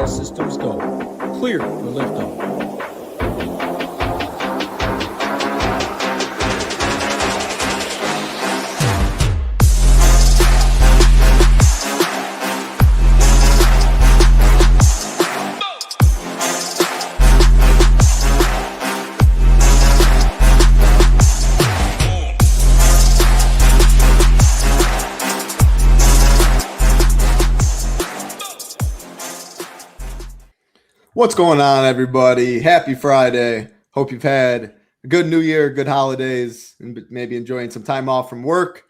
All systems go. Clear for liftoff. What's going on, everybody? Happy Friday. Hope you've had a good new year, good holidays, and maybe enjoying some time off from work.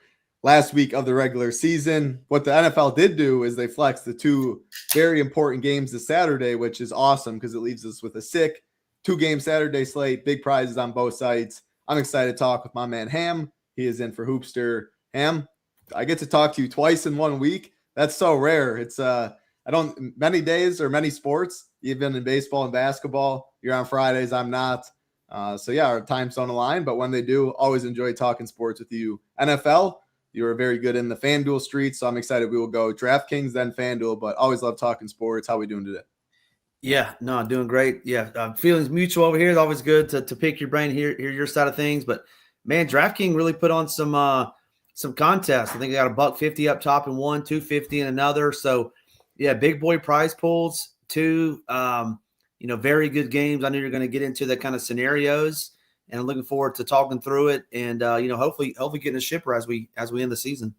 Last week of the regular season, what the NFL did do is they flexed the two very important games this Saturday, which is awesome because it leaves us with a sick two-game Saturday slate, big prizes on both sides. I'm excited to talk with my man Ham. He is in for Hoopster. Ham, I get to talk to you twice in 1 week. That's so rare. It's many days or many sports, even in baseball and basketball, you're on Fridays, I'm not. So yeah, our times don't align, but when they do, always enjoy talking sports with you. NFL, you are very good in the FanDuel streets, so I'm excited we will go DraftKings, then FanDuel, but always love talking sports. How we doing today? Yeah, no, doing great. Yeah, feelings mutual over here. It's always good to pick your brain, hear your side of things. But man, DraftKings really put on some contests. I think they got $150 up top in one, $250 in another. So yeah, big boy prize pools, two, very good games. I know you're going to get into the kind of scenarios, and I'm looking forward to talking through it and, hopefully getting a shipper as we end the season.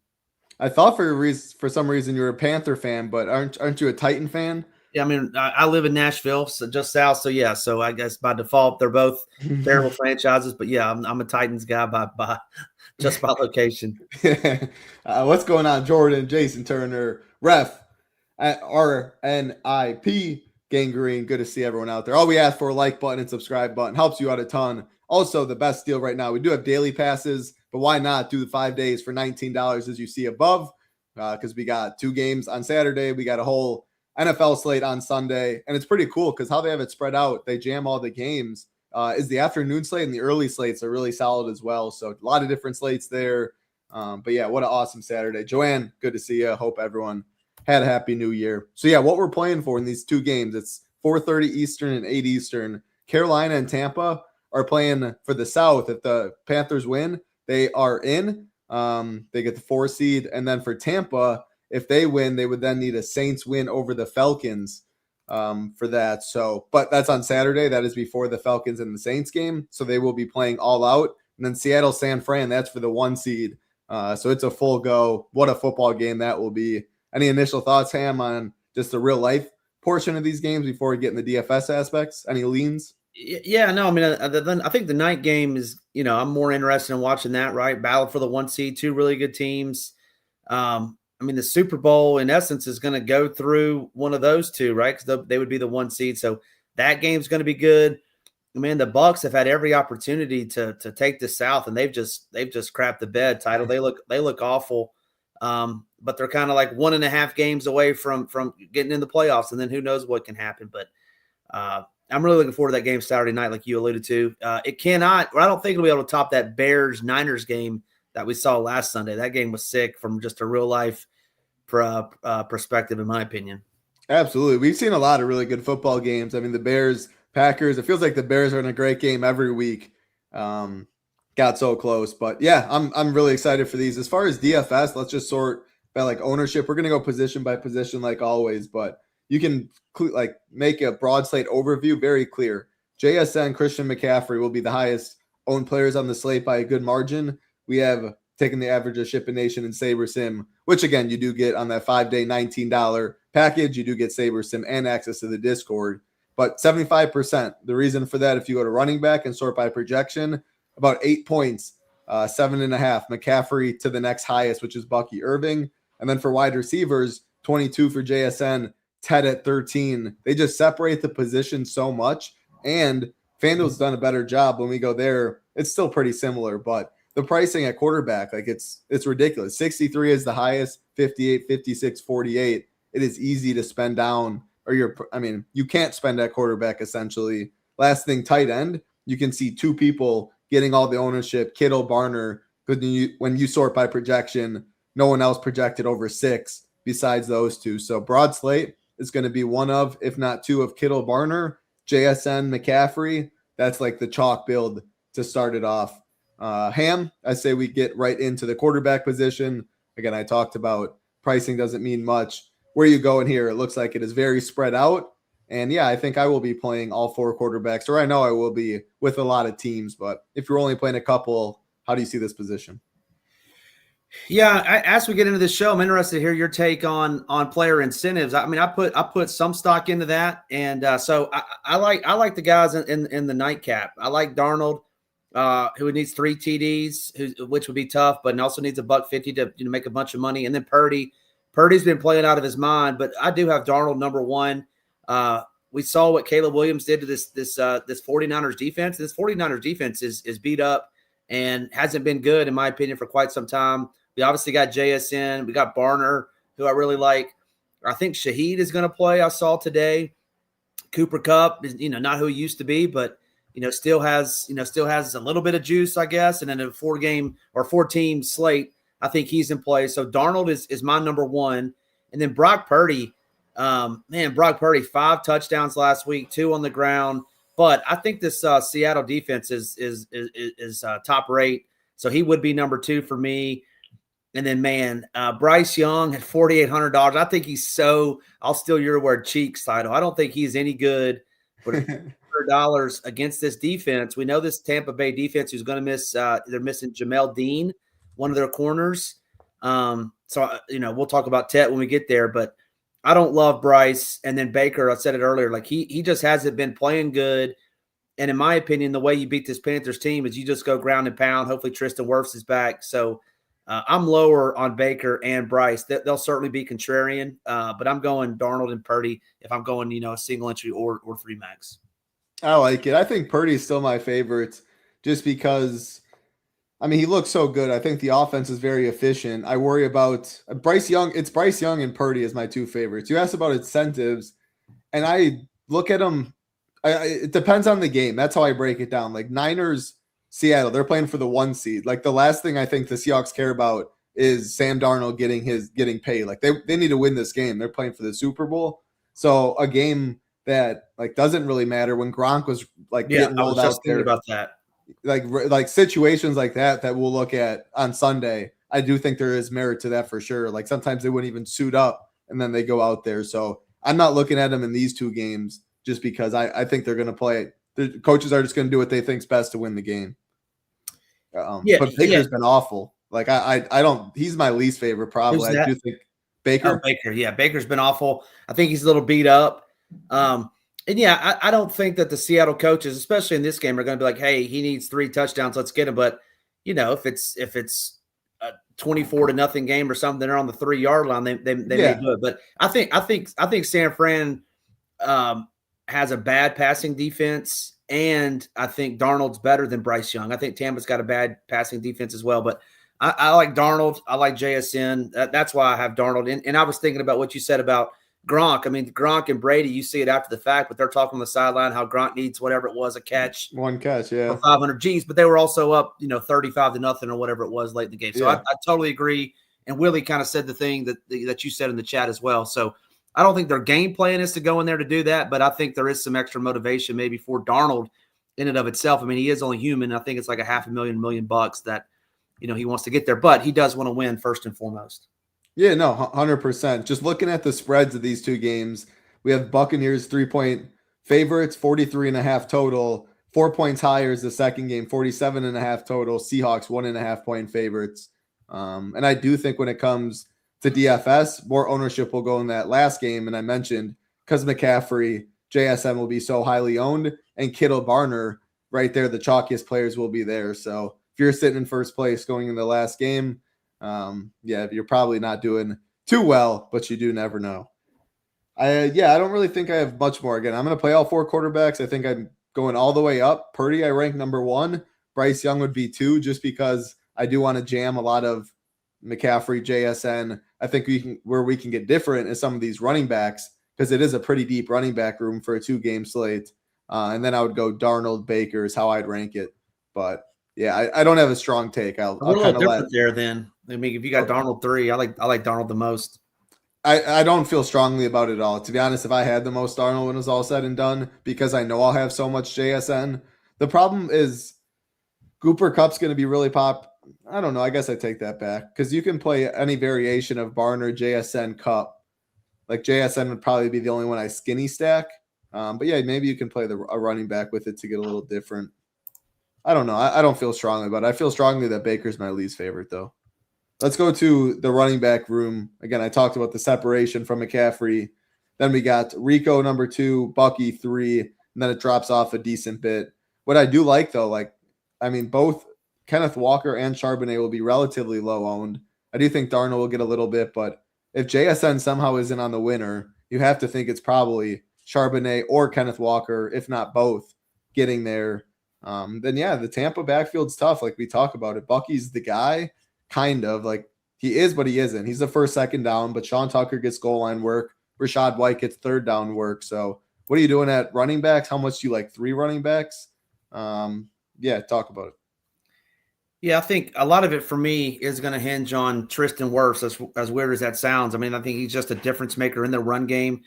I thought for some reason you were a Panther fan, but aren't you a Titan fan? Yeah, I mean, I live in Nashville, so just south. So yeah, so I guess by default they're both terrible franchises. But yeah, I'm a Titans guy by just by location. What's going on, Jordan, Jason Turner, Ref at RNIP Gangrene? Good to see everyone out there. All we ask for, a like button and subscribe button, helps you out a ton. Also, the best deal right now, we do have daily passes, but why not do the 5 days for $19 as you see above? Because we got two games on Saturday, we got a whole NFL slate on Sunday, and it's pretty cool because how they have it spread out, they jam all the games. Is the afternoon slate and the early slates are really solid as well. So a lot of different slates there. But yeah, what an awesome Saturday. Joanne, good to see you. Hope everyone had a happy new year. So yeah, what we're playing for in these two games, it's 4:30 Eastern and 8 Eastern. Carolina and Tampa are playing for the South. If the Panthers win, they are in. They get the 4 seed. And then for Tampa, if they win, they would then need a Saints win over the Falcons for that. So, but that's on Saturday. That is before the Falcons and the Saints game. So they will be playing all out. And then Seattle, San Fran, that's for the 1 seed. So it's a full go. What a football game that will be. Any initial thoughts, Ham, on just the real life portion of these games before we get in the DFS aspects? Any leans? Yeah, no, I mean, I think the night game is, I'm more interested in watching that, right? Battle for the 1 seed, two really good teams. I mean, the Super Bowl, in essence, is going to go through one of those two, right? Because they would be the 1 seed. So that game's going to be good. I mean, the Bucks have had every opportunity to take the South, and they've just crapped the bed title. They look awful. But they're kind of like 1.5 games away from getting in the playoffs, and then who knows what can happen. But I'm really looking forward to that game Saturday night, like you alluded to. I don't think it'll be able to top that Bears-Niners game that we saw last Sunday. That game was sick from just a real life perspective, in my opinion. Absolutely. We've seen a lot of really good football games. I mean, the Bears, Packers, it feels like the Bears are in a great game every week. Got so close, but yeah, I'm really excited for these. As far as DFS, let's just sort by like ownership. We're going to go position by position like always, but you can make a broad slate overview very clear. JSN, Christian McCaffrey will be the highest owned players on the slate by a good margin. We have taken the average of Shipping Nation and SaberSim, which again, you do get on that 5-day $19 package. You do get SaberSim and access to the Discord, but 75%. The reason for that, if you go to running back and sort by projection, about 8 points, 7.5. McCaffrey to the next highest, which is Bucky Irving. And then for wide receivers, 22 for JSN, Ted at 13. They just separate the position so much. And FanDuel's done a better job. When we go there, it's still pretty similar, but the pricing at quarterback, it's ridiculous. 63 is the highest, 58, 56, 48. It is easy to spend down, or you can't spend at quarterback essentially. Last thing, tight end, you can see two people getting all the ownership, Kittle, Barner, because when you sort by projection, no one else projected over 6 besides those two. So broad slate, is going to be one of, if not two of Kittle, Barner, JSN, McCaffrey. That's like the chalk build to start it off. Ham, I say we get right into the quarterback position. Again, I talked about pricing doesn't mean much. Where you going here, it looks like it is very spread out. And yeah, I think I will be playing all four quarterbacks, or I know I will be with a lot of teams. But if you're only playing a couple, how do you see this position? Yeah, as we get into the show, I'm interested to hear your take on player incentives. I mean, I put some stock into that, and so I like the guys in the nightcap. I like Darnold, who needs 3 TDs, which would be tough, but also needs $150 to make a bunch of money. And then Purdy's been playing out of his mind, but I do have Darnold number one. We saw what Caleb Williams did to this 49ers defense. This 49ers defense is beat up and hasn't been good, in my opinion, for quite some time. We obviously got JSN. We got Barner, who I really like. I think Shaheed is going to play. I saw today. Cooper Kupp is, not who he used to be, but still has a little bit of juice, I guess. And then a 4-team slate, I think he's in play. So Darnold is my number one, and then Brock Purdy. Brock Purdy, 5 touchdowns last week, 2 on the ground. But I think this Seattle defense is top rate, so he would be number 2 for me. And then, Bryce Young at $4,800. I think he's so – I'll steal your word, cheeks title. I don't think he's any good for $100 against this defense. We know this Tampa Bay defense who's going to miss they're missing Jamel Dean, one of their corners. So we'll talk about Tet when we get there, but I don't love Bryce. And then Baker, I said it earlier, like he just hasn't been playing good. And in my opinion, the way you beat this Panthers team is you just go ground and pound. Hopefully Tristan Wirfs is back. So I'm lower on Baker and Bryce. They'll certainly be contrarian, but I'm going Darnold and Purdy if I'm going, a single entry or 3 max. I like it. I think Purdy is still my favorite just because, he looks so good. I think the offense is very efficient. I worry about Bryce Young. It's Bryce Young and Purdy as my 2 favorites. You asked about incentives, and I look at them. It depends on the game. That's how I break it down. Like Niners, Seattle, they're playing for the 1 seed. Like the last thing I think the Seahawks care about is Sam Darnold getting paid. Like they need to win this game. They're playing for the Super Bowl. So a game that doesn't really matter when Gronk was getting rolled out there. About that. Like situations like that we'll look at on Sunday. I do think there is merit to that for sure. Like sometimes they wouldn't even suit up and then they go out there. So I'm not looking at them in these 2 games just because I think they're going to play. The coaches are just going to do what they think's best to win the game. But Baker's been awful. Like I don't. He's my least favorite. Probably. I do think Baker. Oh, Baker. Yeah, Baker's been awful. I think he's a little beat up. And yeah, I don't think that the Seattle coaches, especially in this game, are going to be like, "Hey, he needs 3 touchdowns. Let's get him." But if it's a 24-0 game or something, they're on the 3-yard line. They may do it. But I think San Fran has a bad passing defense. And I think Darnold's better than Bryce Young. I think Tampa's got a bad passing defense as well. But I like Darnold. I like JSN. That's why I have Darnold. And I was thinking about what you said about Gronk. Gronk and Brady, you see it after the fact, but they're talking on the sideline how Gronk needs whatever it was, a catch. 1 catch, yeah. 500 Gs. But they were also up, 35-0 or whatever it was late in the game. So I totally agree. And Willie kind of said the thing that you said in the chat as well. So I don't think their game plan is to go in there to do that, but I think there is some extra motivation maybe for Darnold in and of itself. He is only human. I think it's like $500,000 $1,000,000 that, he wants to get there, but he does want to win first and foremost. Yeah, no, 100%. Just looking at the spreads of these 2 games, we have Buccaneers 3-point favorites, 43.5 total. 4 points higher is the second game, 47.5 total. Seahawks 1.5 point favorites. And I do think when it comes to DFS, more ownership will go in that last game. And I mentioned because McCaffrey, JSN will be so highly owned, and Kittle, Barner right there, the chalkiest players will be there. So if you're sitting in first place going in the last game, you're probably not doing too well, but you do never know. I don't really think I have much more. Again, I'm going to play all 4 quarterbacks. I think I'm going all the way up. Purdy, I rank number 1. Bryce Young would be 2, just because I do want to jam a lot of McCaffrey, JSN. I think where we can get different is some of these running backs, because it is a pretty deep running back room for a 2-game slate. And then I would go Darnold, Baker is how I'd rank it. But yeah, I don't have a strong take. I'll kind of let there. Then if you got Darnold 3, I like Darnold the most. I don't feel strongly about it at all. To be honest, if I had the most Darnold when it was all said and done, because I know I'll have so much JSN. The problem is Cooper Cup's going to be really pop. I don't know. I guess I take that back because you can play any variation of Barner, JSN, Cup. Like JSN would probably be the only one I skinny stack. But yeah, maybe you can play a running back with it to get a little different. I don't know. I don't feel strongly about it. I feel strongly that Baker's my least favorite, though. Let's go to the running back room. Again, I talked about the separation from McCaffrey. Then we got Rico number 2, Bucky 3, and then it drops off a decent bit. What I do like, though, both Kenneth Walker and Charbonnet will be relatively low owned. I do think Darnold will get a little bit, but if JSN somehow isn't on the winner, you have to think it's probably Charbonnet or Kenneth Walker, if not both, getting there. Then, yeah, the Tampa backfield's tough. Like we talk about it. Bucky's the guy. Kind of like he is, but he isn't. He's the first, second down, but Sean Tucker gets goal line work. Rachaad White gets third down work. So what are you doing at running backs? How much do you like 3 running backs? Yeah, talk about it. Yeah, I think a lot of it for me is going to hinge on Tristan Wirfs, as weird as that sounds. I mean, I think he's just a difference maker in the run game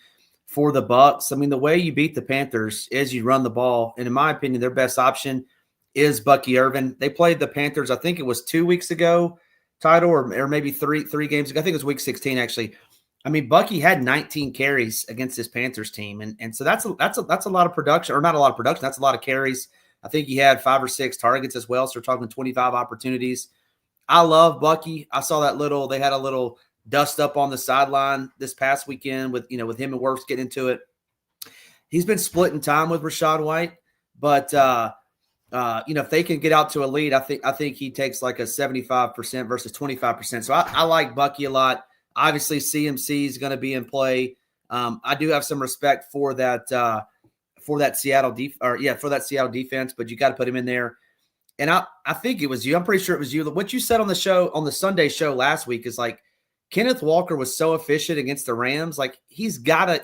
for the Bucs. I mean, the way you beat the Panthers is you run the ball. And in my opinion, their best option is Bucky Irvin. They played the Panthers, I think it was 2 weeks ago, title, or maybe three games ago. I think it was week 16, actually. I mean, Bucky had 19 carries against this Panthers team. And so that's a lot of production, or not a lot of production. That's a lot of carries. I think he had 5 or 6 targets as well. So we're talking 25 opportunities. I love Bucky. I saw they had a little dust up on the sideline this past weekend with him and Wirfs getting into it. He's been splitting time with Rachaad White, but if they can get out to a lead, I think he takes like a 75% versus 25%. So I like Bucky a lot. Obviously, CMC is going to be in play. I do have some respect for that Seattle defense, but you got to put him in there. And I think it was you. I'm pretty sure it was you. What you said on the Sunday show last week is like Kenneth Walker was so efficient against the Rams. Like he's gotta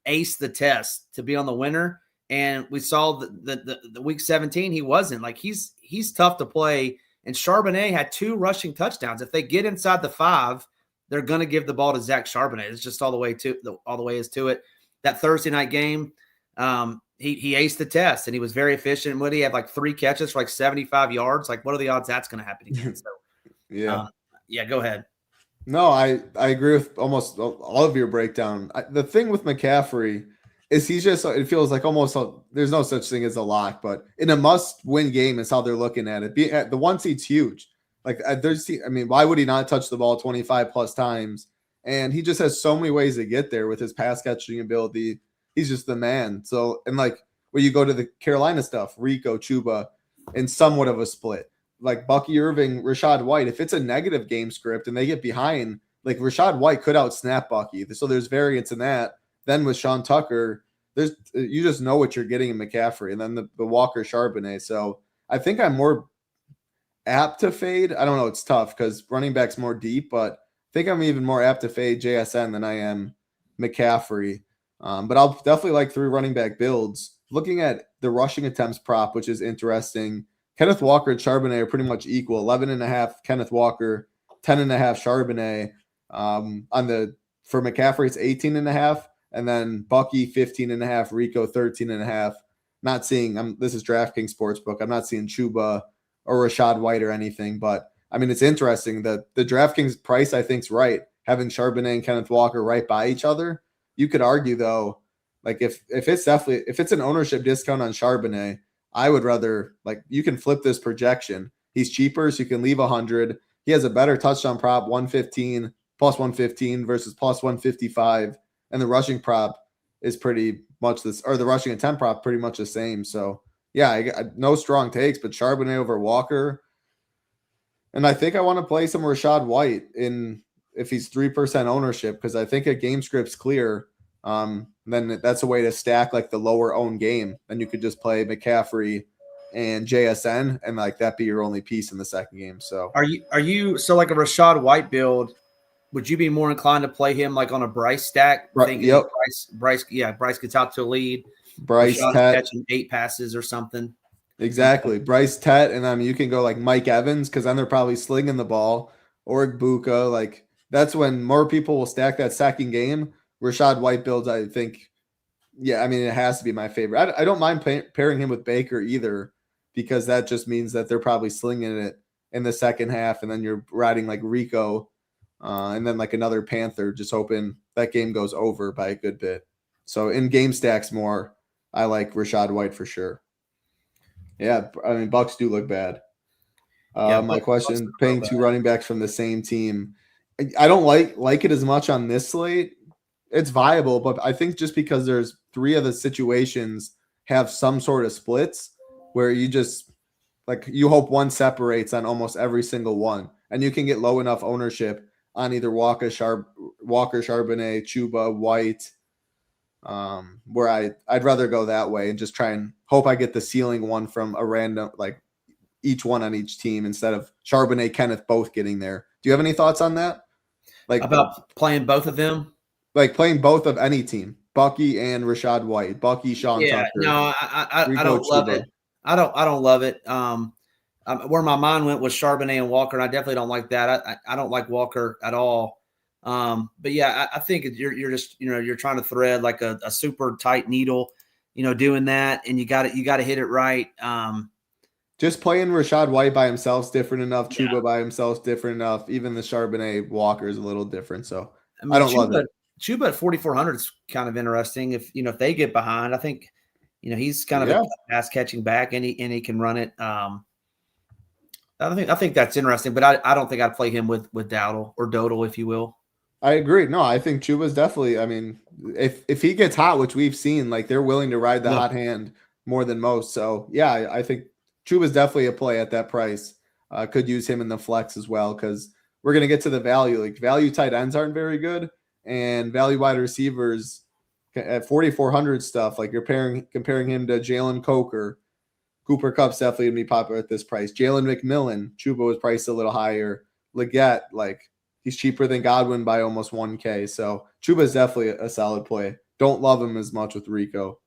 ace the test to be on the winner. And we saw the week 17, he wasn't. Like he's tough to play. And Charbonnet had 2 rushing touchdowns. If they get inside the 5, they're going to give the ball to Zach Charbonnet. It's just all the way is to it. That Thursday night game, he aced the test and he was very efficient. He had like 3 catches for like 75 yards. Like, what are the odds that's going to happen again? So, yeah, go ahead. No, I agree with almost all of your breakdown. The thing with McCaffrey is it feels like almost there's no such thing as a lock, but in a must-win game is how they're looking at it. The 1 seed's huge. Like why would he not touch the ball 25 plus times? And he just has so many ways to get there with his pass catching ability. He's just the man. So, and like when you go to the Carolina stuff, Rico, Chuba, and somewhat of a split. Like Bucky Irving, Rachaad White, if it's a negative game script and they get behind, like Rachaad White could outsnap Bucky. So there's variance in that. Then with Sean Tucker, you just know what you're getting in McCaffrey, and then the Walker Charbonnet. So I think I'm more apt to fade. I don't know. It's tough because running back's more deep, but I think I'm even more apt to fade JSN than I am McCaffrey. But I'll definitely like 3 running back builds. Looking at the rushing attempts prop, which is interesting. Kenneth Walker and Charbonnet are pretty much equal. 11.5 Kenneth Walker, 10.5 Charbonnet. For McCaffrey, it's 18.5, and then Bucky 15.5, Rico 13.5. Not seeing this is DraftKings Sportsbook. I'm not seeing Chuba or Rachaad White or anything, but I mean it's interesting that the DraftKings price I think is right. Having Charbonnet and Kenneth Walker right by each other. You could argue though, like if it's an ownership discount on Charbonnet, I would rather you can flip this projection. He's cheaper, so you can leave 100. He has a better touchdown prop, 115 plus 115 versus plus 155, and the rushing prop is pretty much this, or the rushing attempt prop pretty much the same. So yeah, I no strong takes, but Charbonnet over Walker, and I think I want to play some Rachaad White if he's 3% ownership because I think a game script's clear. Then that's a way to stack like the lower owned game. Then you could just play McCaffrey and JSN and like that be your only piece in the second game. So are you so like a Rachaad White build? Would you be more inclined to play him like on a Bryce stack? Right. Yep. Bryce gets out to a lead. Bryce catching 8 passes or something. Exactly. Bryce Tet, and you can go like Mike Evans because then they're probably slinging the ball or Buka. Like that's when more people will stack that second game. Rashad White builds, I think. Yeah, I mean, it has to be my favorite. I don't mind pairing him with Baker either, because that just means that they're probably slinging it in the second half, and then you're riding like Rico, and then like another Panther, just hoping that game goes over by a good bit. So in game stacks more, I like Rashad White for sure. Yeah, I mean, Bucks do look bad. My question: paying two running backs from the same team. I don't like it as much on this slate. It's viable, but I think just because there's 3 of the situations have some sort of splits where you just like you hope one separates on almost every single one, and you can get low enough ownership on either Walker, Charbonnet, Chuba, White, where I'd rather go that way and just try and hope I get the ceiling one from a random, like each one on each team instead of Charbonnet, Kenneth both getting there. Do you have any thoughts on that? Like about playing both of them? Like playing both of any team, Bucky and Rashad White, Bucky, Sean Tucker. No, I don't love it. I don't love it. Where my mind went was Charbonnet and Walker, and I definitely don't like that. I don't like Walker at all. But yeah, I think you're just you're trying to thread like a super tight needle, doing that, and you got to hit it right. Just playing Rashad White by himself is different enough. Chuba by himself is different enough. Even the Charbonnet Walker is a little different. So I don't love it. Chuba at 4,400 is kind of interesting. If they get behind, I think he's kind of a pass catching back, and he can run it. I think that's interesting, but I don't think I'd play him with Dowdle or Dodal, if you will. I agree. No, I think Chuba's definitely. I mean, if he gets hot, which we've seen, like they're willing to ride the hot hand more than most. So yeah, I think Chuba's definitely a play at that price. Could use him in the flex as well, because we're gonna get to the value. Like value tight ends aren't very good. And value wide receivers at 4,400 stuff, like you're comparing him to Jalen Coker. Cooper Kupp's definitely going to be popular at this price. Jalen McMillan, Chuba was priced a little higher. Leggett, like he's cheaper than Godwin by almost 1K. So Chuba is definitely a solid play. Don't love him as much with Rico.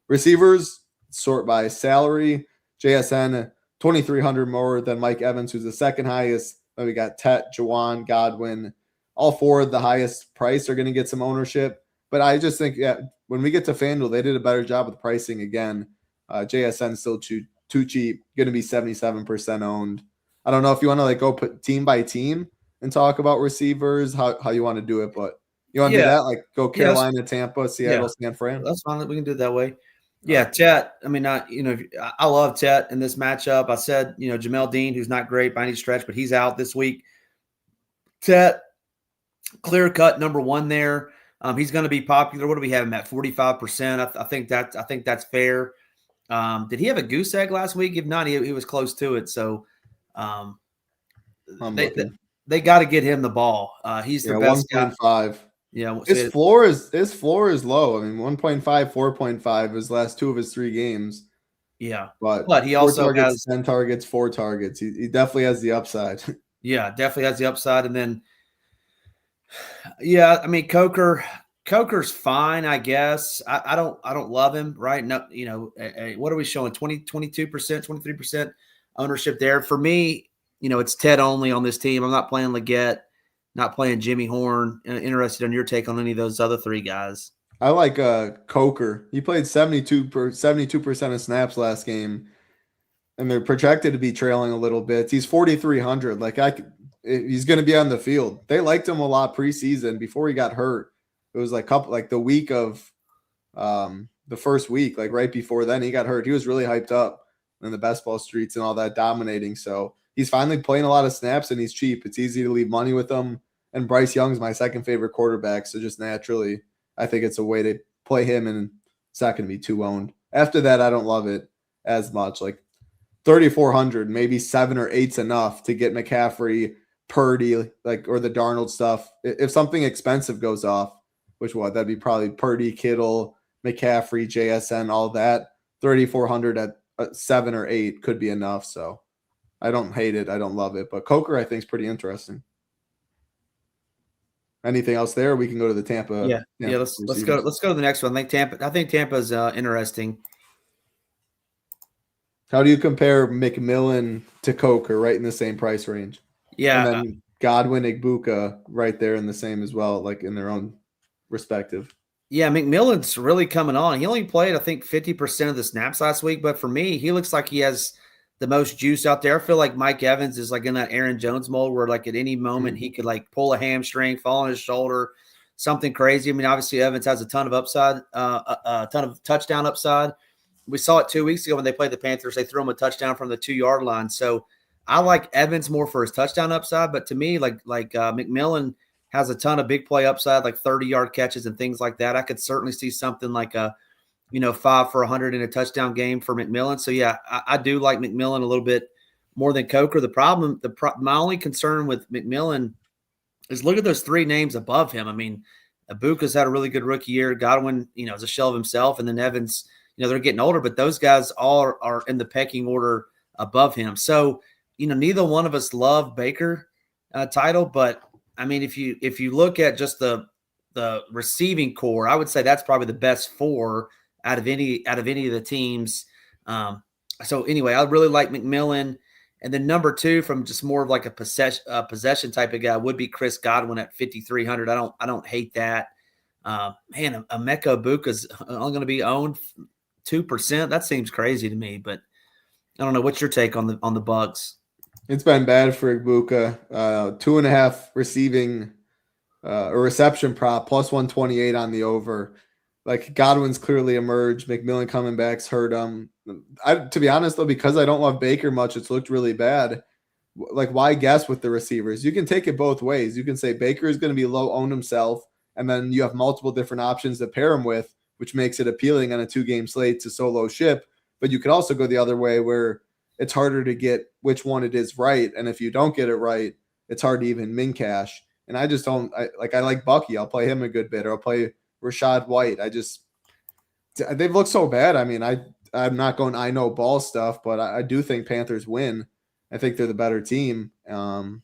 Receivers sort by salary. JSN, 2,300 more than Mike Evans, who's the second highest. Then we got Tet, Jawan, Godwin. All 4 of the highest price are going to get some ownership. But I just think when we get to FanDuel, they did a better job with pricing again. JSN still too cheap, going to be 77% owned. I don't know if you want to go put team by team and talk about receivers, how you want to do it, but you want to do that? Like go Carolina, Tampa, Seattle, San Fran? That's fine. We can do it that way. Yeah, Tet. I mean, I love Tet in this matchup. I said, Jamel Dean, who's not great by any stretch, but he's out this week. Tet, clear cut number 1 there. He's going to be popular. What do we have him at? 45%. I think that's fair. Did he have a goose egg last week? If not, he was close to it. So they got to get him the ball. He's the best 1.5. Yeah, his floor is low. I mean, 1.5, 4.5 his last 2 of his 3 games. Yeah, but he also has 10 targets, 4 targets. He definitely has the upside. Yeah, definitely has the upside. And then, I mean, Coker's fine, I guess. I don't love him, right? No, what are we showing? 22%, 23% ownership there. For me, it's Ted only on this team. I'm not playing Leggett, not playing Jimmy Horn. Interested in your take on any of those other 3 guys. I like Coker. He played 72% of snaps last game, and they're projected to be trailing a little bit. He's 4,300. He's going to be on the field. They liked him a lot preseason before he got hurt. It was the week of the first week, right before then he got hurt. He was really hyped up in the best ball streets and all that, dominating. So he's finally playing a lot of snaps, and he's cheap. It's easy to leave money with him. And Bryce Young's my second favorite quarterback. So just naturally, I think it's a way to play him, and it's not going to be too owned. After that, I don't love it as much. 3,400, maybe 7 or 8's enough to get McCaffrey, Purdy, or the Darnold stuff. If something expensive goes off, that'd be probably Purdy, Kittle, McCaffrey, JSN, all that. 3,400 at 7 or 8 could be enough. So I don't hate it. I don't love it. But Coker, I think, is pretty interesting. Anything else there? We can go to the Tampa. Yeah. Let's go. Let's go to the next one. I think Tampa's interesting. How do you compare McMillan to Coker? Right in the same price range. Yeah. Godwin, Igbuka right there in the same as well, like in their own respective. Yeah, McMillan's really coming on. He only played, I think, 50% of the snaps last week, but for me, he looks like he has the most juice out there. I feel like Mike Evans is like in that Aaron Jones mold where like at any moment he could like pull a hamstring, fall on his shoulder, something crazy. I mean, obviously Evans has a ton of upside, a ton of touchdown upside. We saw it 2 weeks ago when they played the Panthers. They threw him a touchdown from the 2-yard line. So I like Evans more for his touchdown upside, but to me, like McMillan has a ton of big play upside, like 30-yard catches and things like that. I could certainly see something like a 5 for 100 in a touchdown game for McMillan. So yeah, I do like McMillan a little bit more than Coker. My only concern with McMillan is look at those three names above him. I mean, Ibuka's had a really good rookie year. Godwin, is a shell of himself, and then Evans, they're getting older, but those guys all are in the pecking order above him. So, neither one of us love Baker title, but I mean, if you look at just the receiving core, I would say that's probably the best four out of any of the teams. So anyway, I really like McMillan, and then number two from just more of like a possession type of guy would be Chris Godwin at 5,300. I don't hate that. Man, Emeka Ibuka's only going to be owned 2%. That seems crazy to me, but I don't know. What's your take on the Bucks? It's been bad for Igbuka. 2.5 receiving or reception prop plus 128 on the over. Like Godwin's clearly emerged. McMillan coming back's hurt him. To be honest though, because I don't love Baker much, it's looked really bad. Like why guess with the receivers? You can take it both ways. You can say Baker is going to be low owned himself, and then you have multiple different options to pair him with, which makes it appealing on a 2-game slate to solo ship. But you could also go the other way where it's harder to get which one it is right. And if you don't get it right, it's hard to even min cash. And I just don't I like Bucky. I'll play him a good bit, or I'll play Rashad White. They've looked so bad. I mean, I'm not going, I know ball stuff, but I do think Panthers win. I think they're the better team. And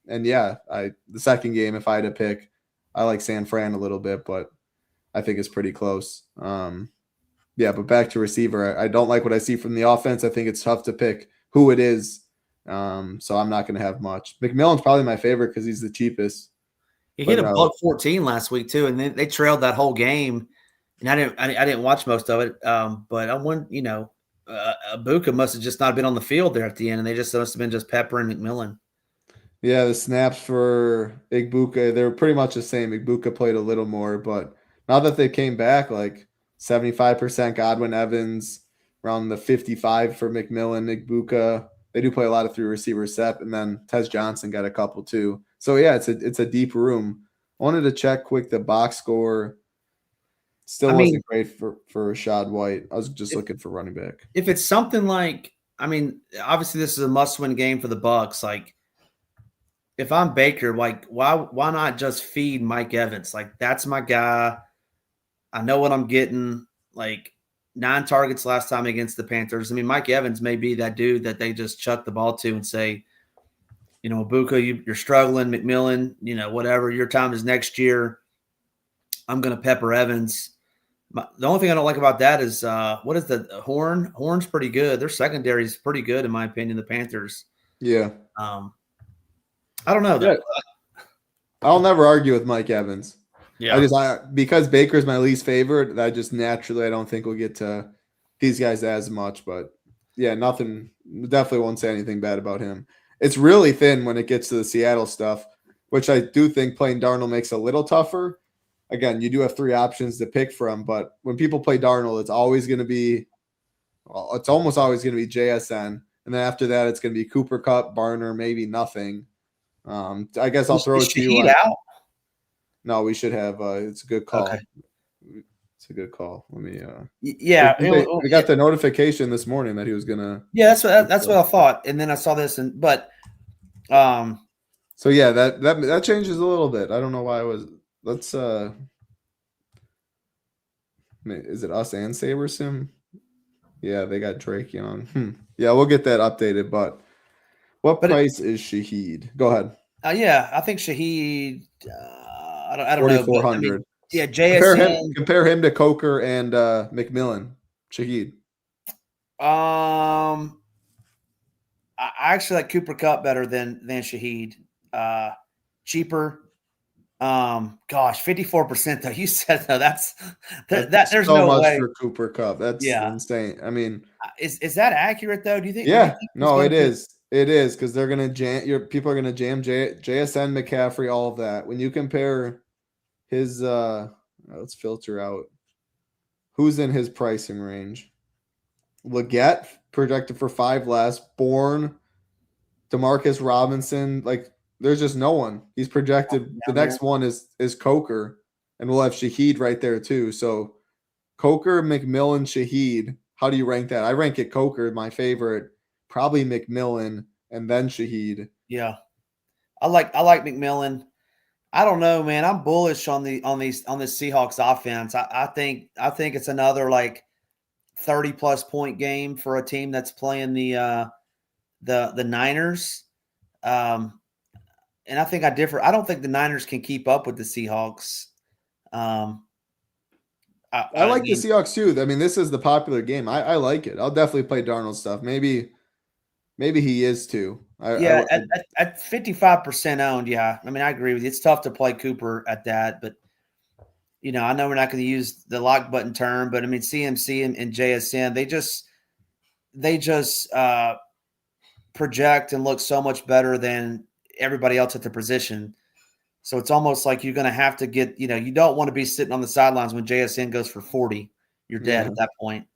yeah, the second game, if I had to pick, I like San Fran a little bit, but I think it's pretty close. Yeah, but back to receiver, I don't like what I see from the offense. I think it's tough to pick who it is. So I'm not going to have much. McMillan's probably my favorite because he's the cheapest. He hit a $114 last week too, and then they trailed that whole game. And I didn't watch most of it, but I won. Ibuka must have just not been on the field there at the end, and they just must have been just peppering McMillan. Yeah, the snaps for Igbuka, they were pretty much the same. Igbuka played a little more, but now that they came back, like 75% Godwin, Evans, around the 55 for McMillan, Igbuka. They do play a lot of 3 receiver set, and then Tez Johnson got a couple too. So yeah, it's a deep room. I wanted to check quick the box score. Still wasn't great for Rashad White. I was just looking for running back. If it's something like, obviously this is a must-win game for the Bucks. Like, if I'm Baker, like, why not just feed Mike Evans? Like, that's my guy. I know what I'm getting. Like, 9 targets last time against the Panthers. Mike Evans may be that dude that they just chuck the ball to and say, Ibuka, you're struggling, McMillan, whatever, your time is next year. I'm going to pepper Evans. The only thing I don't like about that is what is the Horn? Horn's pretty good. Their secondary is pretty good, in my opinion, the Panthers. Yeah. I don't know, though. Yeah. I'll never argue with Mike Evans. Yeah. Because Baker's my least favorite, I just naturally I don't think we'll get to these guys as much. But yeah, definitely won't say anything bad about him. It's really thin when it gets to the Seattle stuff, which I do think playing Darnold makes a little tougher. Again, you do have 3 options to pick from, but when people play Darnold, it's always going to be, it's almost always going to be JSN. And then after that, it's going to be Cooper Kupp, Barner, maybe nothing. I guess I'll throw it to you. Out? No, we should have. It's a good call. Okay. It's a good call. Let me. Yeah, we got the notification this morning that he was gonna. Yeah, that's what I thought, and then I saw this, So yeah, that changes a little bit. I don't know why it was. Let's. Is it us and SaberSim? Yeah, they got Drake Young. Yeah, we'll get that updated. But what price is Shaheed? Go ahead. Yeah, I think Shaheed. I don't know. 4,400. Yeah, JSN. Compare him to Coker and McMillan. Shaheed. I actually like Cooper Kupp better than Shaheed. cheaper. Gosh, 54% though. You said though that's there's so no much way. for Cooper Kupp. That's Yeah. insane. I mean, Is that accurate though? Do you think? yeah, he's no, gonna it be- is. It is because they're gonna jam. People are gonna jam JSN, McCaffrey, all of that. When you compare his, let's filter out who's in his pricing range. Leggett projected for 5 less. Bourne, Demarcus Robinson, like there's just no one. He's projected. The down there. next one is Coker, and we'll have Shaheed right there too. So Coker, McMillan, Shaheed. How do you rank that? I rank it Coker, my favorite, probably McMillan, and then Shaheed. Yeah, I like McMillan. I don't know, man. I'm bullish on this Seahawks offense. I think it's another like 30+ point game for a team that's playing the Niners. And I think I differ. I don't think the Niners can keep up with the Seahawks. I like the Seahawks too. I mean, this is the popular game. I like it. I'll definitely play Darnold stuff. Maybe he is too. At 55% owned, yeah. I mean, I agree with you. It's tough to play Cooper at that, but I know we're not going to use the lock button term, but I mean, CMC and JSN, they just project and look so much better than everybody else at the position. So it's almost like you're going to have to get, you don't want to be sitting on the sidelines when JSN goes for 40. You're dead at that point.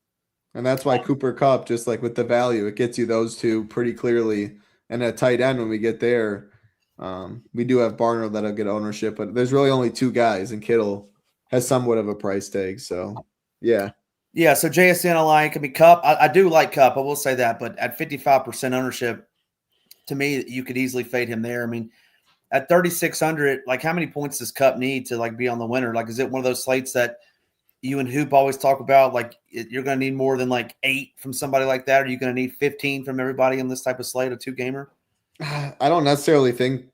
And that's why Cooper Kupp, just like with the value, it gets you those two pretty clearly. And at tight end, when we get there, we do have Barner that'll get ownership, but there's really only 2 guys, and Kittle has somewhat of a price tag. So, yeah. Yeah, so JSN I like. I mean, Kupp, I do like Kupp. I will say that. But at 55% ownership, to me, you could easily fade him there. I mean, at 3,600, like how many points does Kupp need to like be on the winner? Like, is it one of those slates that you and Hoop always talk about? Like, you're going to need more than like 8 from somebody like that? Or are you going to need 15 from everybody in this type of slate, a 2-gamer? I don't necessarily think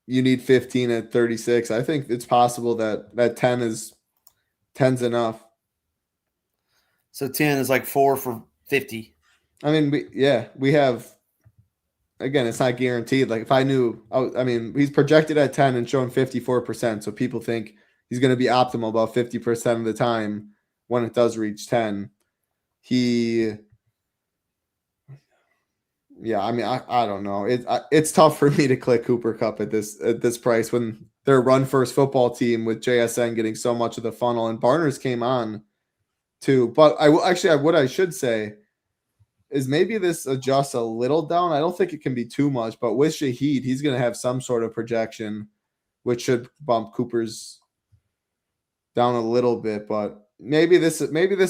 you need 15 at 36. I think it's possible that 10's enough. So 10 is like 4 for 50. I mean, we have. Again, it's not guaranteed. Like if I knew, I mean, he's projected at 10 and showing 54%. So people think he's going to be optimal about 50% of the time when it does reach 10. I mean, I don't know. It's tough for me to click Cooper Kupp at this price when they're a run first football team with JSN getting so much of the funnel, and Barner's came on too. But what I should say is maybe this adjusts a little down. I don't think it can be too much, but with Shaheed, he's going to have some sort of projection, which should bump Cooper's down a little bit. But maybe this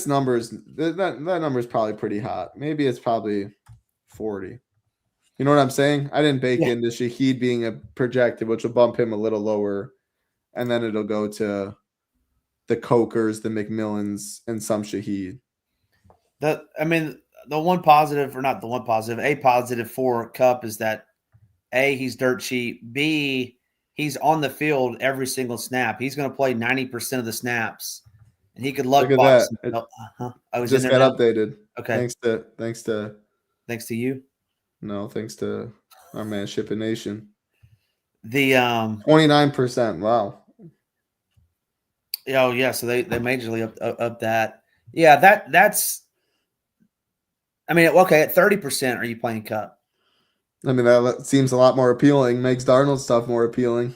number is that number is probably pretty hot. Maybe it's probably 40. You know what I'm saying? I didn't bake into Shaheed being a projected, which will bump him a little lower, and then it'll go to the Cokers, the McMillans, and some Shaheed. The one positive, or not the one positive, a positive for Kupp is that A, he's dirt cheap. B, he's on the field every single snap. He's going to play 90% of the snaps, and he could luck Look at box. that. I was just got updated. Okay. Thanks to you. No, thanks to our man Shipping Nation. The 29%. Wow. Oh yeah, so they majorly up that. Yeah, that's. I mean, okay, at 30%, are you playing Kupp? I mean, that seems a lot more appealing. Makes Darnold's stuff more appealing.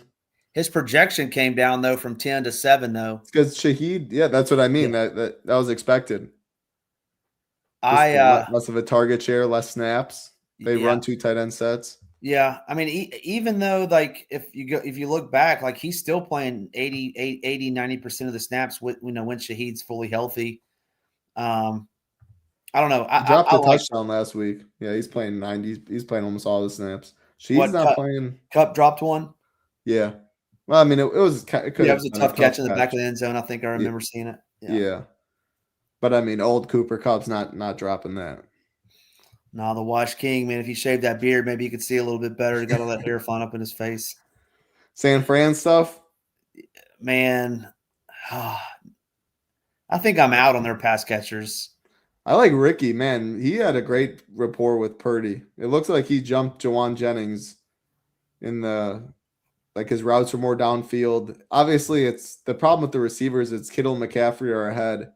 His projection came down though from 10 to 7 though. Because Shaheed, yeah, that's what I mean. Yeah. That was expected. Less of a target share, less snaps. They run 2 tight end sets. Yeah, I mean, even though like if you look back, like he's still playing 80-90% of the snaps when Shaheed's fully healthy. I don't know. He dropped a touchdown last week. Yeah, he's playing 90. He's playing almost all the snaps. She's not playing. Kupp dropped one. Yeah. Well, I mean, it was a tough catch in the back of the end zone. I think I remember seeing it. Yeah. But I mean, old Cooper Kupp's not dropping that. No, the Wash King, man. If he shaved that beard, maybe you could see a little bit better. He got all that hair flying up in his face. San Fran stuff, man. I think I'm out on their pass catchers. I like Ricky, man. He had a great rapport with Purdy. It looks like he jumped Jawan Jennings in the Like his routes are more downfield. Obviously, it's the problem with the receivers. It's Kittle and McCaffrey are ahead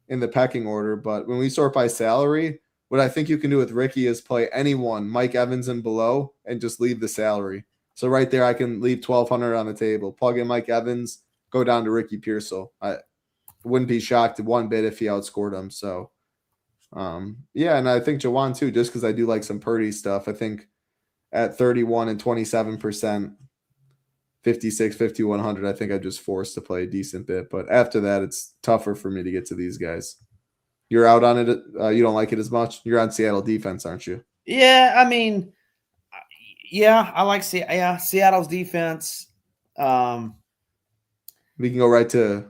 in the pecking order. But when we sort by salary, what I think you can do with Ricky is play anyone, Mike Evans and below, and just leave the salary. So right there, I can leave 1,200 on the table. Plug in Mike Evans, go down to Ricky Pearsall. I wouldn't be shocked one bit if he outscored him. So, yeah, and I think Jawan too, just because I do like some Purdy stuff. I think at 31 and 27%, 56, 5,100, I think I'm just forced to play a decent bit. But after that, it's tougher for me to get to these guys. You're out on it. You don't like it as much. You're on Seattle defense, aren't you? Yeah, I mean, yeah, I like Seattle's defense. We can go right to.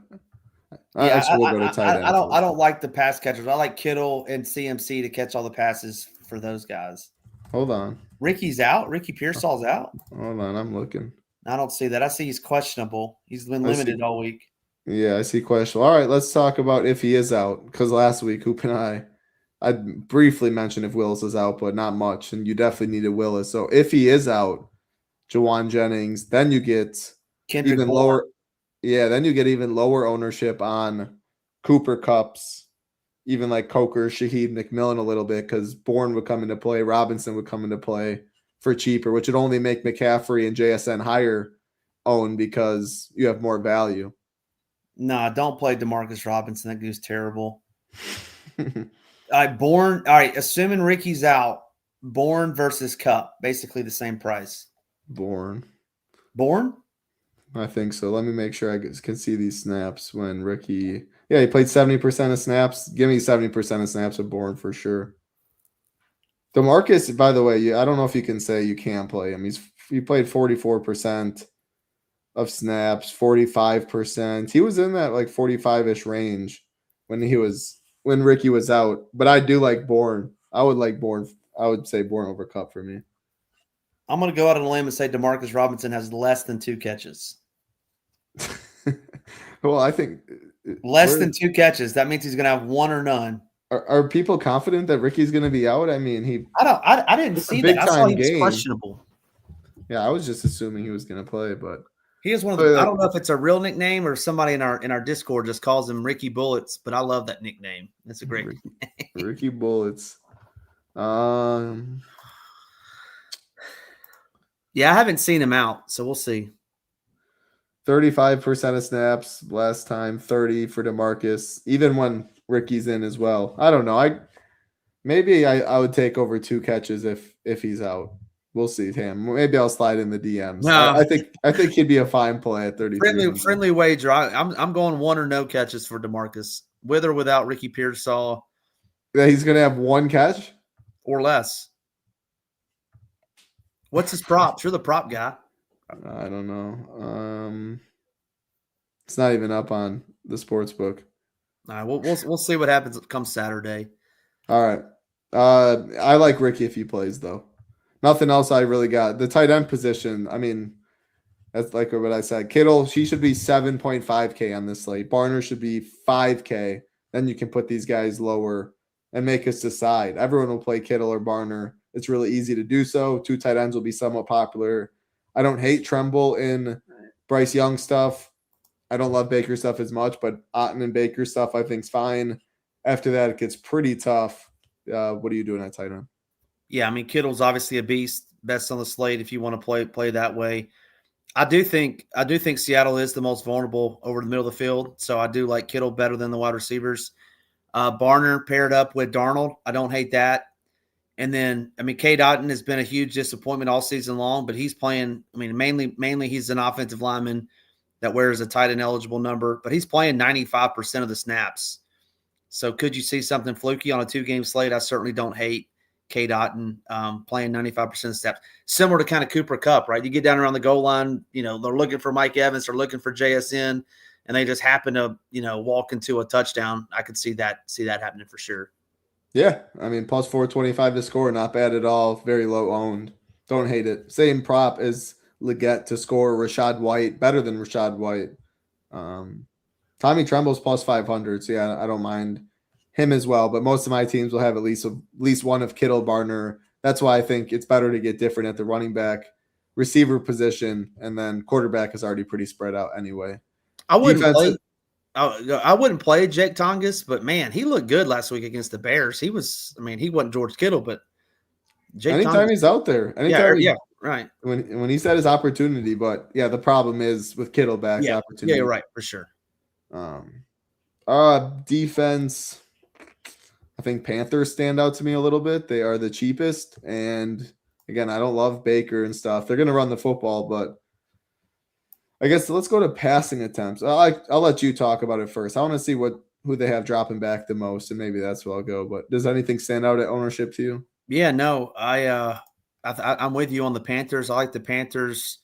Actually, we'll go to tight end. I don't like the pass catchers. I like Kittle and CMC to catch all the passes for those guys. Hold on. Ricky's out. Ricky Pearsall's out. Hold on, I'm looking. I don't see that. I see he's questionable. He's been limited all week. Yeah, I see questionable. All right, let's talk about if he is out. Because last week, Hoop and I briefly mentioned if Willis is out, but not much. And you definitely needed Willis. So if he is out, Jawan Jennings, then you get Kendrick even Bourne. lower. Yeah, then you get even lower ownership on Cooper Kupps, even like Coker, Shaheed McMillan a little bit, because Bourne would come into play, Robinson would come into play for cheaper, which would only make McCaffrey and JSN higher owned because you have more value. Nah, don't play DeMarcus Robinson. That goes terrible. Bourne. All right, assuming Ricky's out, Bourne versus Cup, basically the same price. Bourne? I think so. Let me make sure I can see these snaps when Ricky. Yeah, he played 70% of snaps. Give me 70% of snaps with Bourne for sure. DeMarcus, by the way, I don't know if you can say you can't play him. He played 44% of snaps, 45%. He was in that like 45-ish range when Ricky was out. But I do like Bourne. I would like Bourne. I would say Bourne over Cup for me. I'm going to go out on a limb and say DeMarcus Robinson has less than 2 catches. Well, I think less than 2 catches. That means he's going to have 1 or none. Are people confident that Ricky's going to be out? I mean, I didn't see that. I saw he was questionable. Yeah, I was just assuming he was going to play, but he is one of the. I don't know if it's a real nickname or somebody in our Discord just calls him Ricky Bullets, but I love that nickname. That's a great name. Ricky Bullets. Yeah, I haven't seen him out, so we'll see. 35% of snaps last time, 30 for DeMarcus, even when Ricky's in as well. I don't know. I would take over 2 catches if he's out. We'll see him. Maybe I'll slide in the DMs. No. I think he'd be a fine play at 33. Friendly wager. I'm going 1 or no catches for DeMarcus, with or without Ricky Pearsall. Yeah, he's going to have 1 catch or less. What's his props? You're the prop guy. I don't know. It's not even up on the sports book. All right, we'll see what happens come Saturday. All right. I like Ricky if he plays though. Nothing else I really got. The tight end position, I mean, that's like what I said. Kittle, she should be 7.5K on this slate. Barner should be 5K. Then you can put these guys lower and make us decide. Everyone will play Kittle or Barner. It's really easy to do so. 2 tight ends will be somewhat popular. I don't hate Tremble in Bryce Young stuff. I don't love Baker stuff as much, but Otten and Baker stuff I think is fine. After that, it gets pretty tough. What are you doing at tight end? Yeah, I mean, Kittle's obviously a beast, best on the slate if you want to play that way. I do think Seattle is the most vulnerable over the middle of the field, so I do like Kittle better than the wide receivers. Barner paired up with Darnold. I don't hate that. And then, I mean, Cade Otton has been a huge disappointment all season long, but he's playing, I mean, mainly he's an offensive lineman that wears a tight end eligible number, but he's playing 95% of the snaps. So could you see something fluky on a 2-game slate? I certainly don't hate Cade Otton playing 95% of snaps. Similar to kind of Cooper Kupp, right? You get down around the goal line, they're looking for Mike Evans, they're looking for JSN, and they just happen to, walk into a touchdown. I could see that happening for sure. Yeah, I mean, plus 425 to score, not bad at all. Very low owned. Don't hate it. Same prop as Leggett to score. Rashad White, better than Rashad White. Tommy Tremble's plus 500, so yeah, I don't mind him as well. But most of my teams will have at least one of Kittle, Barner. That's why I think it's better to get different at the running back receiver position, and then quarterback is already pretty spread out anyway. I wouldn't Defense, play. I wouldn't play Jake Tongas, but man, he looked good last week against the Bears. He wasn't George Kittle, but Jake anytime Tongas. he's out there, Yeah, right. when he's at his opportunity. But yeah, the problem is with Kittle back, Yeah, opportunity. you're right for sure. Defense, I think Panthers stand out to me a little bit. They are the cheapest, and again, I don't love Baker and stuff. They're going to run the football, but I guess let's go to passing attempts. I'll let you talk about it first. I want to see who they have dropping back the most, and maybe that's where I'll go. But does anything stand out at ownership to you? Yeah, no, I'm with you on the Panthers. I like the Panthers.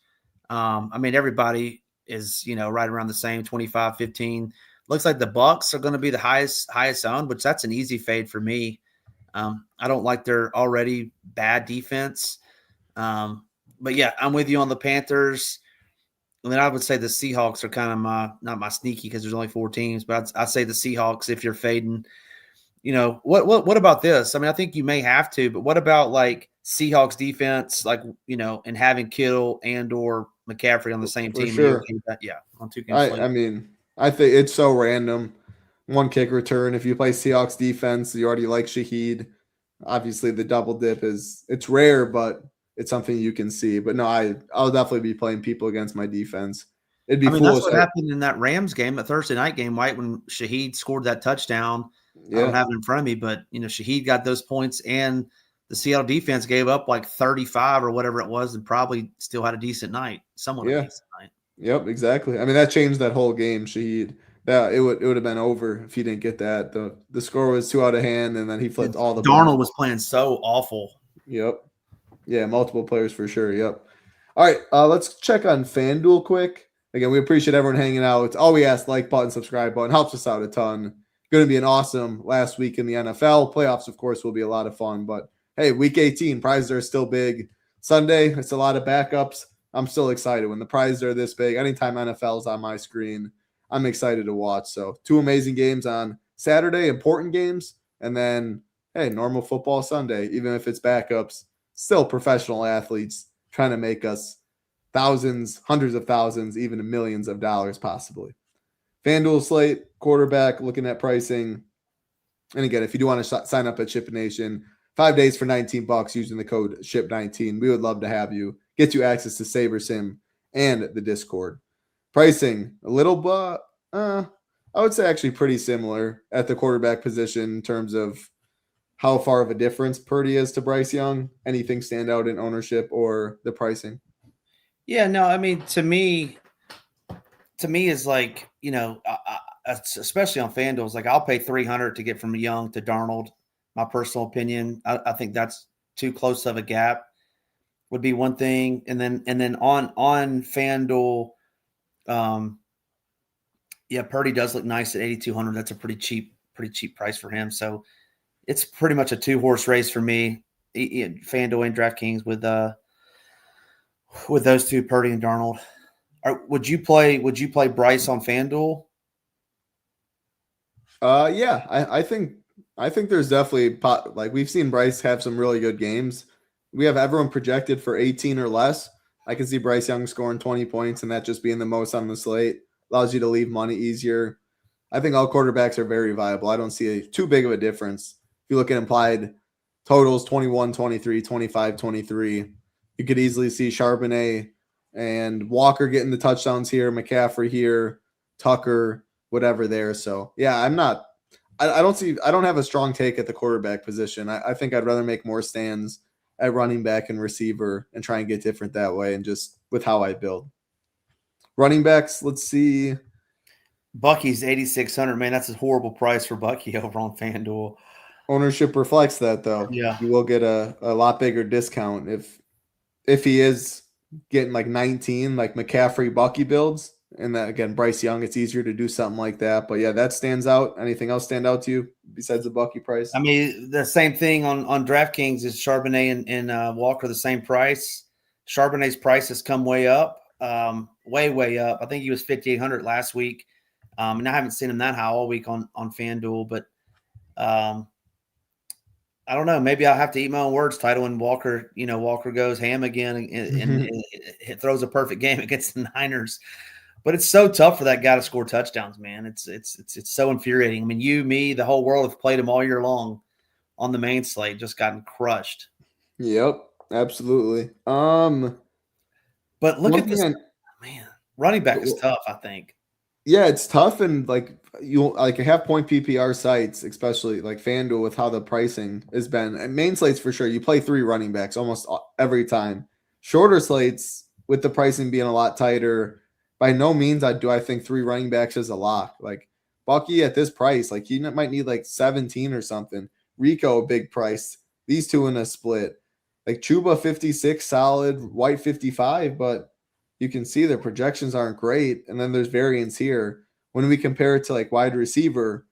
Everybody is right around the same 25, 15. Looks like the Bucks are going to be the highest owned, which that's an easy fade for me. I don't like their already bad defense. But yeah, I'm with you on the Panthers. And then I would say the Seahawks are kind of not my sneaky because there's only 4 teams, but I'd say the Seahawks if you're fading. What about this? I think you may have to, but what about like Seahawks defense, and having Kittle and or McCaffrey on the same team? Sure. Yeah, on 2 games. I think it's so random. 1 kick return. If you play Seahawks defense, you already like Shaheed. Obviously, the double dip it's rare, but it's something you can see. But no, I'll definitely be playing people against my defense. It'd be foolish. That's what happened in that Rams game, that Thursday night game, right? When Shaheed scored that touchdown. Yeah. I don't have it in front of me, but Shaheed got those points, and the Seattle defense gave up like 35 or whatever it was, and probably still had a decent night. Somewhat a decent night. Yep, exactly. That changed that whole game. Shaheed. Yeah, it would have been over if he didn't get that. The score was too out of hand, and then he flipped all the. Darnold was playing so awful. Yep. Yeah, multiple players for sure. Yep. All right, let's check on FanDuel quick. Again, we appreciate everyone hanging out. It's all we ask: like button, subscribe button, helps us out a ton. Going to be an awesome last week in the NFL. Playoffs, of course, will be a lot of fun. But hey, week 18, prizes are still big. Sunday, it's a lot of backups. I'm still excited when the prizes are this big. Anytime NFL is on my screen, I'm excited to watch. So 2 amazing games on Saturday, important games. And then, hey, normal football Sunday, even if it's backups, still professional athletes trying to make us thousands, hundreds of thousands, even millions of dollars possibly. FanDuel Slate, quarterback, looking at pricing. And again, if you do want to sign up at Ship Nation, 5 days for $19 using the code SHIP19. We would love to have you. Get you access to SaberSim and the Discord. Pricing, a little bit, I would say actually pretty similar at the quarterback position in terms of how far of a difference Purdy is to Bryce Young. Anything stand out in ownership or the pricing? Yeah, no, to me is like, especially on FanDuel, it's like I'll pay $300 to get from Young to Darnold. My personal opinion, I think that's too close of a gap. Would be one thing, and then on FanDuel, Purdy does look nice at 8,200. That's a pretty cheap price for him. So it's pretty much a 2-horse race for me. FanDuel and DraftKings with those two, Purdy and Darnold. Would you play Bryce on FanDuel? Yeah, I think there's definitely we've seen Bryce have some really good games. We have everyone projected for 18 or less. I can see Bryce Young scoring 20 points and that just being the most on the slate. Allows you to leave money easier. I think all quarterbacks are very viable. I don't see too big of a difference. If you look at implied totals, 21, 23, 25, 23, you could easily see Charbonnet and Walker getting the touchdowns here, McCaffrey here, Tucker, whatever there. So, yeah, I don't have a strong take at the quarterback position. I think I'd rather make more stands at running back and receiver and try and get different that way and just with how I build. Running backs, let's see. Bucky's 8,600. Man, that's a horrible price for Bucky over on FanDuel. Ownership reflects that, though. Yeah. You will get a lot bigger discount if he is getting like 19, like McCaffrey, Bucky builds. And that, again, Bryce Young, it's easier to do something like that. But, yeah, that stands out. Anything else stand out to you besides the Bucky price? The same thing on DraftKings is Charbonnet and Walker the same price. Charbonnet's price has come way up, way up. I think he was 5,800 last week. And I haven't seen him that high all week on FanDuel. But, I don't know. Maybe I'll have to eat my own words, title, when Walker goes ham again and throws a perfect game against the Niners. But it's so tough for that guy to score touchdowns, man. It's so infuriating. I mean, you, me, the whole world have played him all year long on the main slate, just gotten crushed. Yep, absolutely. But look at this, man. Running back is tough, I think. Yeah, it's tough, and like you like a half point PPR sites, especially like FanDuel, with how the pricing has been. And main slates for sure, you play 3 running backs almost every time. Shorter slates with the pricing being a lot tighter. By no means I think 3 running backs is a lock. Like Bucky at this price, like you might need like 17 or something. Rico, a big price. These two in a split. Like Chuba 56 solid, White 55, but you can see their projections aren't great. And then there's variance here. When we compare it to like wide receiver,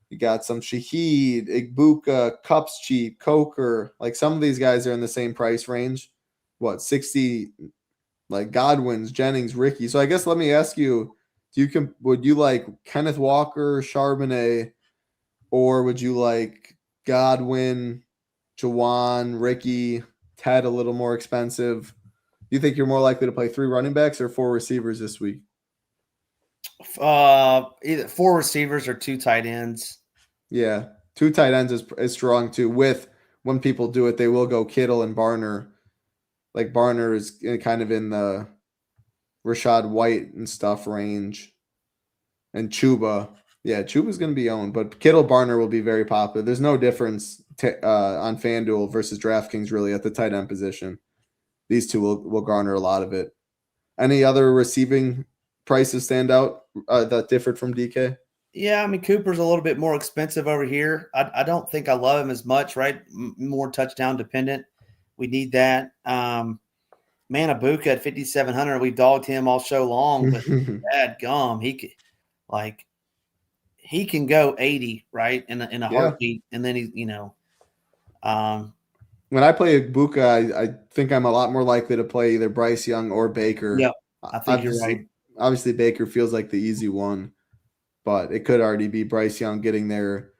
you got some Shaheed, Igbuka, Cup's cheap, Coker. Like some of these guys are in the same price range. 60, like Godwin's, Jennings, Ricky. So I guess let me ask you, would you like Kenneth Walker, Charbonnet, or would you like Godwin, Jawan, Ricky, Ted a little more expensive? Do you think you're more likely to play 3 running backs or 4 receivers this week? Either 4 receivers or 2 tight ends. Yeah, 2 tight ends is strong too. With when people do it, they will go Kittle and Barner. Like Barner is kind of in the Rashad White and stuff range. And Chuba. Yeah, Chuba's going to be owned, but Kittle Barner will be very popular. There's no difference on FanDuel versus DraftKings really at the tight end position. These two will garner a lot of it. Any other receiving prices stand out that differed from DK? Yeah, I mean, Cooper's a little bit more expensive over here. I don't think I love him as much, right? More touchdown dependent. We need that. Abuka at 5,700. We dogged him all show long, but bad gum. He can go 80, right, in a heartbeat, and then when I play Ibuka, I think I'm a lot more likely to play either Bryce Young or Baker. Yep, I think you're right. Obviously, Baker feels like the easy one, but it could already be Bryce Young getting there.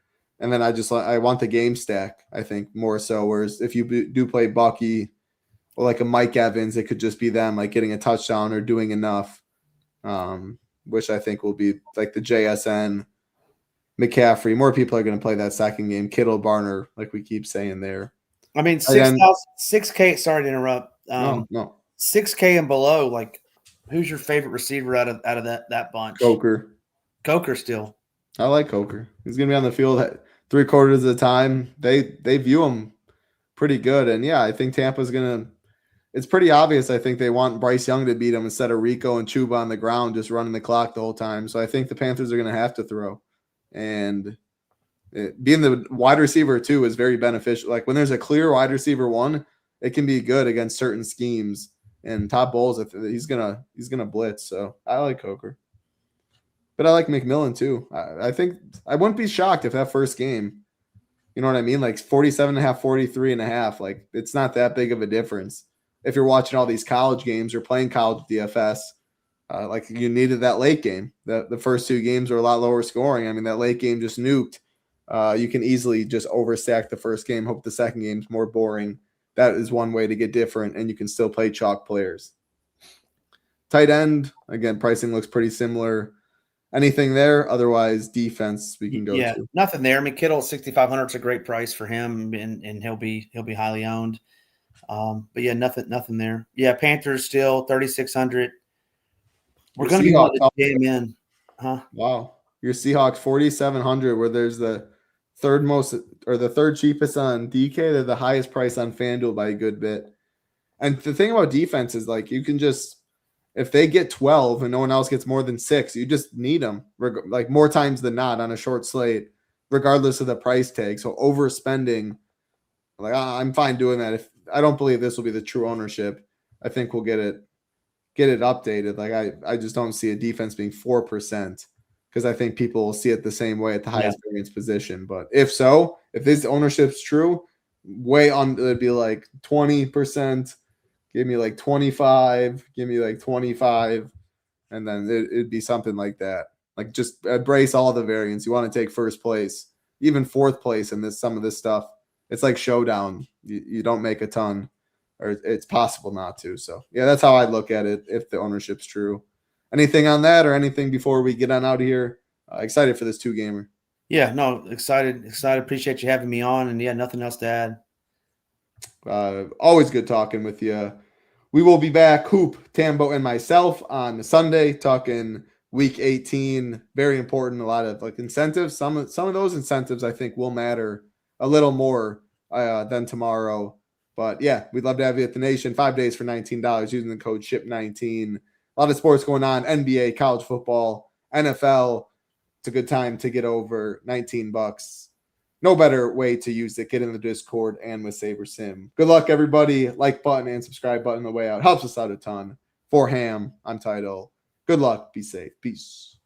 And then I want the game stack, I think, more so. Whereas if you do play Bucky or like a Mike Evans, it could just be them like getting a touchdown or doing enough, which I think will be like the JSN, McCaffrey. More people are going to play that second game. Kittle, Barner, like we keep saying there. I mean, 6K. Sorry to interrupt. No. 6K and below. Like, who's your favorite receiver out of that bunch? Coker still. I like Coker. He's gonna be on the field 3/4 of the time. They view him pretty good, and yeah, I think Tampa's gonna. It's pretty obvious. I think they want Bryce Young to beat him instead of Rico and Chuba on the ground, just running the clock the whole time. So I think the Panthers are gonna have to throw, and being the wide receiver too is very beneficial. Like when there's a clear wide receiver 1, it can be good against certain schemes. And Todd Bowles, he's gonna blitz. So I like Coker, but I like McMillan too. I think I wouldn't be shocked if that first game, you know what I mean, like 47.5, 43.5. Like it's not that big of a difference. If you're watching all these college games or playing college DFS, like you needed that late game. The first 2 games are a lot lower scoring. I mean, that late game just nuked. You can easily just overstack the first game, hope the second game's more boring. That is one way to get different, and you can still play chalk players. Tight end, again, pricing looks pretty similar. Anything there? Otherwise, defense we can go to. Yeah, nothing there. I mean, Kittle 6,500 is a great price for him, and he'll be highly owned. But yeah, nothing there. Yeah, Panthers still 3,600. We're going to be able to game in, huh? Wow, your Seahawks 4,700, where there's the third most or the third cheapest on DK. They're the highest price on FanDuel by a good bit. And the thing about defense is like you can just, if they get 12 and no one else gets more than 6, you just need them like more times than not on a short slate, regardless of the price tag. So overspending, like I'm fine doing that. If I don't believe this will be the true ownership, I think we'll get it updated. Like I just don't see a defense being 4%. Because I think people will see it the same way at the highest variance position. But if this ownership's true, way on it'd be like 20%. Give me like 25. Give me like 25, and then it'd be something like that. Like just embrace all the variants. You want to take first place. even fourth place in some of this stuff. It's like showdown. You don't make a ton, or it's possible not to. So yeah, that's how I look at it if the ownership's true. Anything on that or anything before we get on out of here? Excited for this 2-gamer. Yeah, no, excited. Appreciate you having me on. And yeah, nothing else to add. Always good talking with you. We will be back, Hoop, Tambo, and myself on Sunday talking Week 18. Very important. A lot of like incentives. Some of those incentives I think will matter a little more than tomorrow. But yeah, we'd love to have you at the Nation. 5 days for $19 using the code SHIP19. A lot of sports going on. NBA, college football, NFL. It's a good time to get over $19. No better way to use it. Get in the Discord and with Saber Sim. Good luck, everybody. Like button and subscribe button on the way out. Helps us out a ton. For Ham, I'm Tidal. Good luck. Be safe. Peace.